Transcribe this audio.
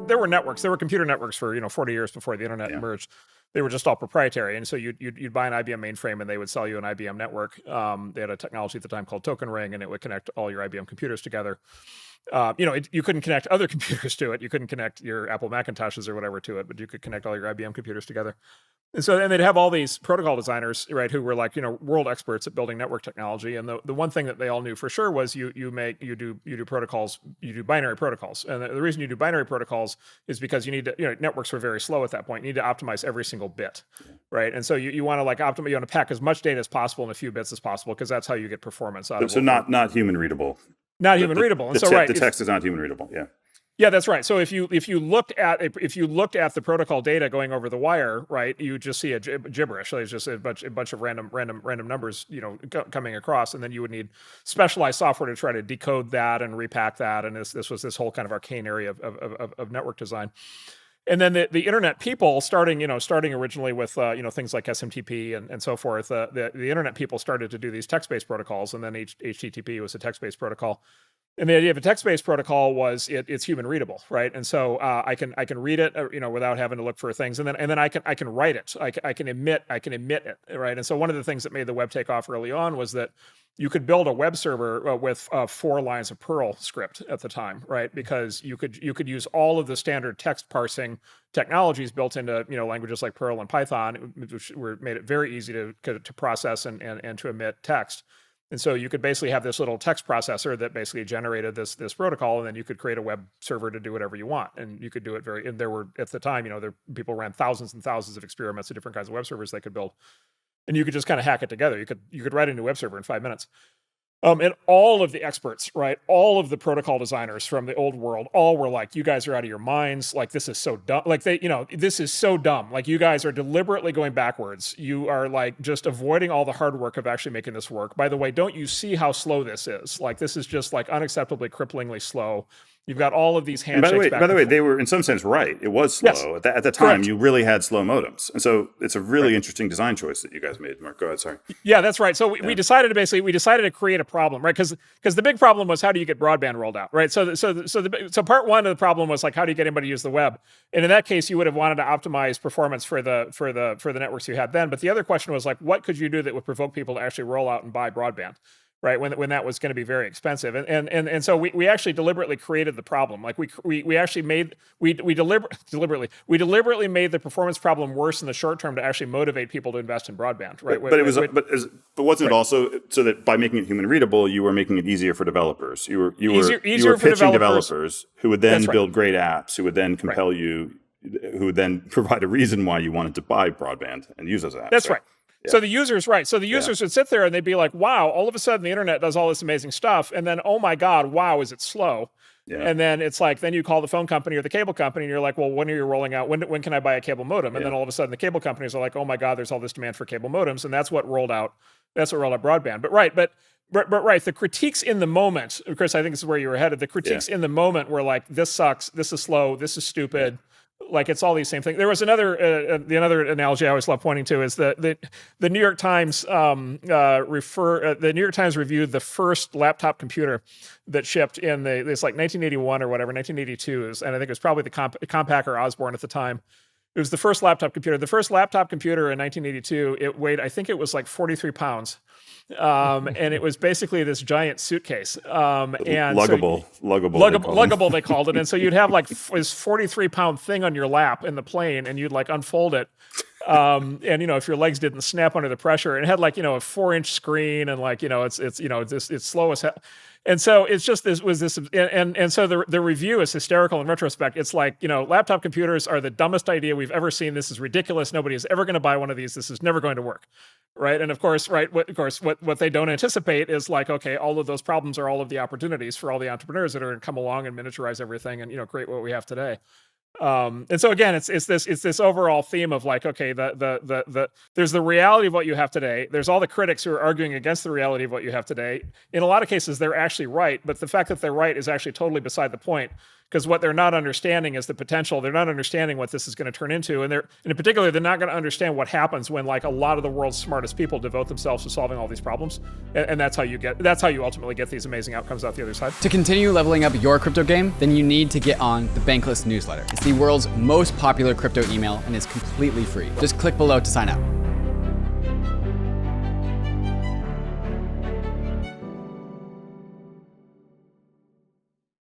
there were networks, there were computer networks for 40 years before the internet emerged. They were just all proprietary, and so you'd buy an IBM mainframe, and they would sell you an IBM network. They had a technology at the time called Token Ring, and it would connect all your IBM computers together. You couldn't connect other computers to it. You couldn't connect your Apple Macintoshes or whatever to it, but you could connect all your IBM computers together. And so, and they'd have all these protocol designers, right, who were like, world experts at building network technology. And the one thing that they all knew for sure was you do protocols, you do binary protocols. And the reason you do binary protocols is because you need to, networks were very slow at that point. You need to optimize every single bit, right? And so you want to optimize, you want to pack as much data as possible in a few bits as possible, because that's how you get performance out of it. So not human readable. Not human readable. And so, right, the text is not human readable. Yeah. Yeah, that's right. So if you looked at the protocol data going over the wire, right, you just see a gibberish. So it's just a bunch of random numbers, coming across, and then you would need specialized software to try to decode that and repack that. And this was this whole kind of arcane area of network design. And then the internet people, starting originally with things like SMTP and so forth, the internet people started to do these text-based protocols, and then HTTP was a text-based protocol. And the idea of a text-based protocol was it's human readable, right? And so I can read it, without having to look for things, and then I can write it. I can emit it, right? And so one of the things that made the web take off early on was that you could build a web server with 4 lines of Perl script at the time, right? Because you could use all of the standard text parsing technologies built into languages like Perl and Python, which made it very easy to process and to emit text. And so you could basically have this little text processor that basically generated this protocol, and then you could create a web server to do whatever you want. And you could do it and there were, at the time, people ran thousands and thousands of experiments of different kinds of web servers they could build. And you could just kind of hack it together. You could write a new web server in 5 minutes. And all of the experts, right, all of the protocol designers from the old world, all were like, you guys are out of your minds. Like, this is so dumb. Like, this is so dumb. Like, you guys are deliberately going backwards. You are like just avoiding all the hard work of actually making this work. By the way, don't you see how slow this is? Like, this is just like unacceptably, cripplingly slow. You've got all of these handshakes. By the way, they were in some sense right. It was slow. Yes. At the time, correct. You really had slow modems, and so it's a really interesting design choice that you guys made. Mark, go ahead. Sorry. Yeah, that's right. So we decided to create a problem, right? Because the big problem was, how do you get broadband rolled out, right? So part one of the problem was like, how do you get anybody to use the web? And in that case, you would have wanted to optimize performance for the networks you had then. But the other question was like, what could you do that would provoke people to actually roll out and buy broadband? Right, when that was going to be very expensive, and so we actually deliberately created the problem. Like we actually deliberately made the performance problem worse in the short term to actually motivate people to invest in broadband. Right, but wasn't it also so that by making it human readable, you were making it easier for developers? You were pitching developers who would then build great apps, who would then compel you, who would then provide a reason why you wanted to buy broadband and use those apps. That's right. Yeah. So the users, right. So the users would sit there and they'd be like, wow, all of a sudden the internet does all this amazing stuff. And then, oh my God, wow, is it slow? Yeah. And then it's like, then you call the phone company or the cable company and you're like, well, when are you rolling out? When can I buy a cable modem? And then all of a sudden the cable companies are like, oh my God, there's all this demand for cable modems. And that's what rolled out broadband. But the critiques in the moment, Chris, I think this is where you were headed. The critiques in the moment were like, this sucks, this is slow, this is stupid. Yeah. Like, it's all these same things. There was another analogy I always love pointing to is that the New York Times the New York Times reviewed the first laptop computer that shipped in it's like 1981 or whatever, 1982 and I think it was probably the Compaq Osborne at the time. It was the first laptop computer. The first laptop computer in 1982, it weighed, I think it was like 43 pounds. And it was basically this giant suitcase. Luggable, they called it. And so you'd have like this 43-pound thing on your lap in the plane, and you'd like unfold it. And if your legs didn't snap under the pressure, and it had like a 4-inch screen, and like it's slow as hell. And so it's just so the review is hysterical in retrospect. It's like, laptop computers are the dumbest idea we've ever seen. This is ridiculous. Nobody is ever going to buy one of these. This is never going to work. Right. And of course, what they don't anticipate is like, okay, all of those problems are all of the opportunities for all the entrepreneurs that are going to come along and miniaturize everything and create what we have today. And so again, it's this overall theme of like, okay, there's the reality of what you have today. There's all the critics who are arguing against the reality of what you have today. In a lot of cases, they're actually right, but the fact that they're right is actually totally beside the point. because what they're not understanding is the potential. They're not understanding what this is going to turn into, and in particular, they're not going to understand what happens when like a lot of the world's smartest people devote themselves to solving all these problems, and that's how you ultimately get these amazing outcomes out the other side. To continue leveling up your crypto game, then you need to get on the Bankless newsletter. It's the world's most popular crypto email and is completely free. Just click below to sign up.